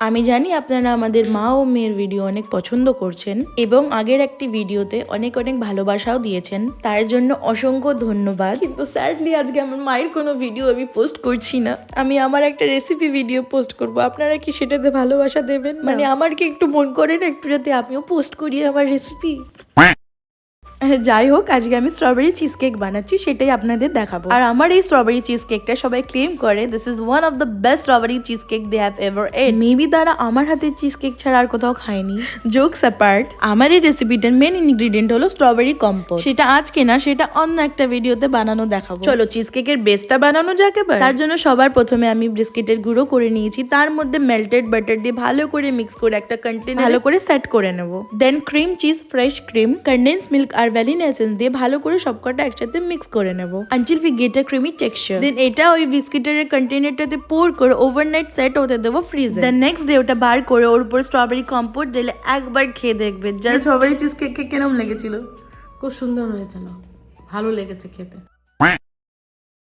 আমি জানি আপনারা আমাদের মা ও মেয়ের ভিডিও অনেক পছন্দ করছেন এবং আগের একটি ভিডিওতে অনেক অনেক ভালোবাসাও দিয়েছেন, তার জন্য অসংখ্য ধন্যবাদ। কিন্তু স্যাডলি আজকে আমার মায়ের কোনো ভিডিও আমি পোস্ট করছি না, আমি আমার একটা রেসিপি ভিডিও পোস্ট করব। আপনারা কি সেটাতে ভালোবাসা দেবেন? মানে আমার কি একটু মন করে না একটু যাতে আমিও পোস্ট করি আমার রেসিপি। যাই হোক, আজকে আমি স্ট্রবেরি চিজ কেক বানাচ্ছি, সেটাই আপনাদের দেখাবো। আর আমার এই স্ট্রবেরি চিজ কেকটা সবাই ক্লেম করে this is one of the best strawberry cheese cake they have ever ate. Maybe তারা আমার হাতের চিজ কেক ছাড়া আর কোথাও খায়নি। জোকস অ্যাপার্ট, আমার এই রেসিপিটার মেন ইনগ্রিডিয়েন্ট হলো স্ট্রবেরি কম্পোট। সেটা আজকে না, সেটা অন্য একটা ভিডিওতে বানানো দেখাবো। চলো চিজ কেকের বেসটা বানানো যাক এবার। তার জন্য সবার প্রথমে আমি বিস্কিটের গুঁড়ো করে নিয়েছি, তার মধ্যে মেল্টেড বাটার দিয়ে ভালো করে মিক্স করে একটা কন্টেনার ভালো করে সেট করে নেব। Then cream cheese, fresh cream, condense milk আর ভ্যানিলা এসেন্স দিয়ে ভালো করে সবকটা একসাথে মিক্স করে নেব until we get a creamy texture. Then এটা ওই বিস্কিটের কন্টেনারটাতে পোর করে ওভারনাইট সেট হতে দেবো ফ্রিজে। দেন নেক্সট ডে ওটা বার করে ওর উপর স্ট্রবেরি কম্পোট ঢেলে একবার খেয়ে দেখবে। জাস্ট স্ট্রবেরি চিজ কেক কেমন লেগেছিল? খুব সুন্দর হয়েছিল, ভালো লেগেছে খেতে।